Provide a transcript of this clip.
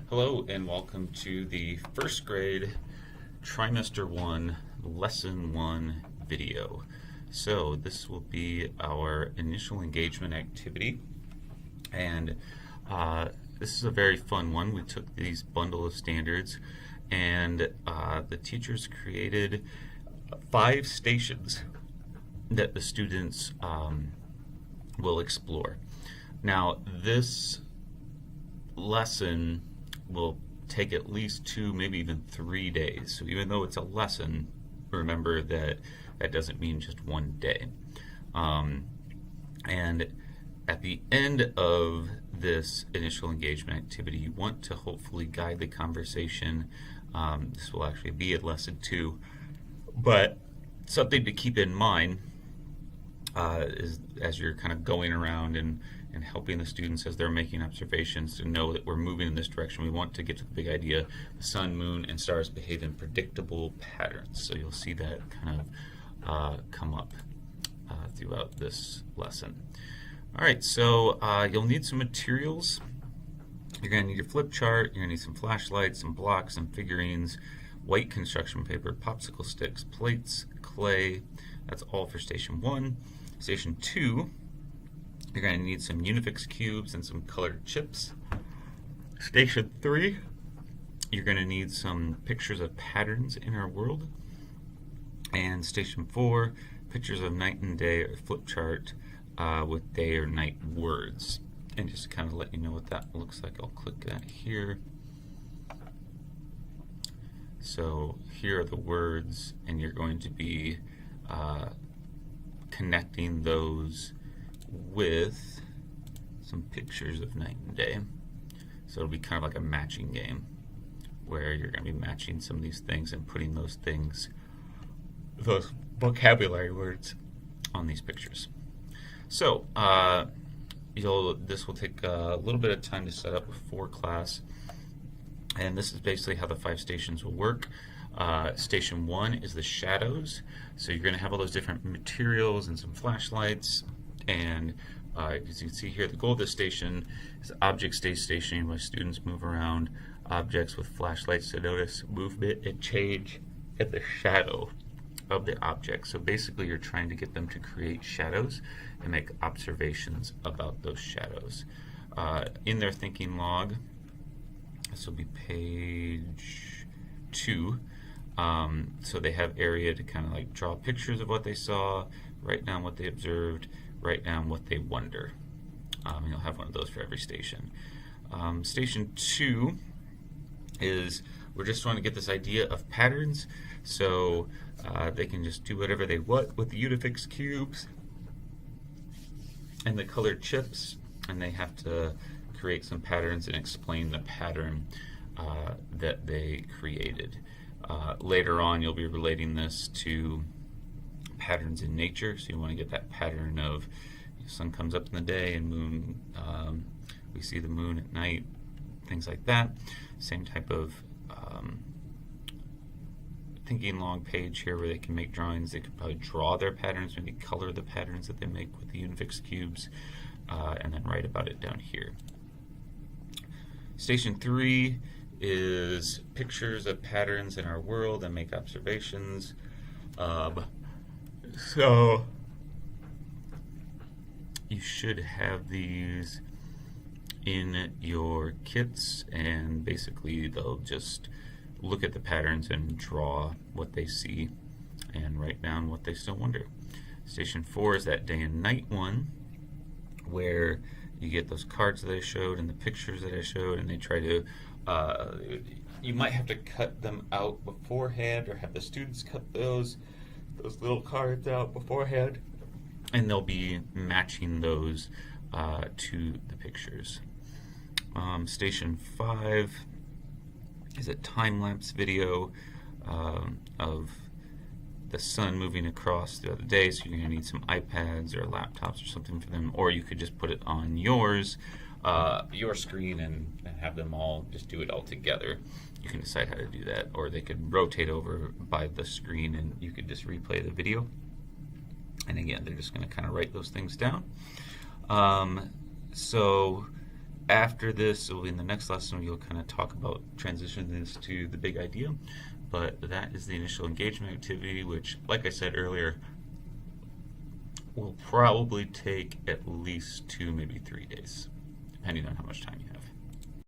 Hello and welcome to the first grade trimester 1 lesson 1 video. So this will be our initial engagement activity, and this is a very fun one. We took these bundle of standards and the teachers created 5 stations that the students will explore. Now this lesson will take at least 2, maybe even 3 days. So even though it's a lesson, remember that that doesn't mean just one day. And at the end of this initial engagement activity, you want to hopefully guide the conversation. This will actually be at lesson 2, but something to keep in mind is as you're kind of going around and helping the students as they're making observations to know that we're moving in this direction. We want to get to the big idea: the sun, moon, and stars behave in predictable patterns. So you'll see that kind of come up throughout this lesson. All right, so you'll need some materials. You're going to need your flip chart, you're going to need some flashlights, some blocks, some figurines, white construction paper, popsicle sticks, plates, clay. That's all for station 1. Station 2, you're going to need some Unifix cubes and some colored chips. Station 3, you're going to need some pictures of patterns in our world. And station 4, pictures of night and day, or flip chart with day or night words. And just to kind of let you know what that looks like, I'll click that here. So here are the words, and you're going to be connecting those with some pictures of night and day. So it'll be kind of like a matching game where you're going to be matching some of these things and putting those things, those vocabulary words, on these pictures. So this will take a little bit of time to set up before class, and this is basically how the 5 stations will work. Station 1 is the shadows. So you're going to have all those different materials and some flashlights. And as you can see here, the goal of this station is objects stay stationary while students move around objects with flashlights to notice movement and change in the shadow of the object. So basically you're trying to get them to create shadows and make observations about those shadows. In their thinking log, this will be page 2. So they have area to kind of like draw pictures of what they saw, write down what they observed, write down what they wonder. And you'll have one of those for every station. Station 2 is we're just trying to get this idea of patterns. So they can just do whatever they want with the Unifix cubes and the colored chips, and they have to create some patterns and explain the pattern that they created. Later on, you'll be relating this to patterns in nature. So you want to get that pattern of sun comes up in the day and moon, we see the moon at night, things like that. Same type of thinking log page here where they can make drawings. They could probably draw their patterns, maybe color the patterns that they make with the Unifix cubes, and then write about it down here. Station 3 is pictures of patterns in our world and make observations. So you should have these in your kits, and basically they'll just look at the patterns and draw what they see and write down what they still wonder. Station 4 is that day and night one, where you get those cards that I showed and the pictures that I showed, and they try to you might have to cut them out beforehand or have the students cut those little cards out beforehand, and they'll be matching those to the pictures. Station 5 is a time-lapse video of the sun moving across throughout the day, so you're going to need some iPads or laptops or something for them, or you could just put it on your screen and have them all just do it all together. You can decide how to do that, or they could rotate over by the screen and you could just replay the video. And again, they're just going to kind of write those things down. So after this, in the next lesson, we'll kind of talk about transitioning this to the big idea. But that is the initial engagement activity, which, like I said earlier, will probably take at least 2, maybe 3 days, depending on how much time you have.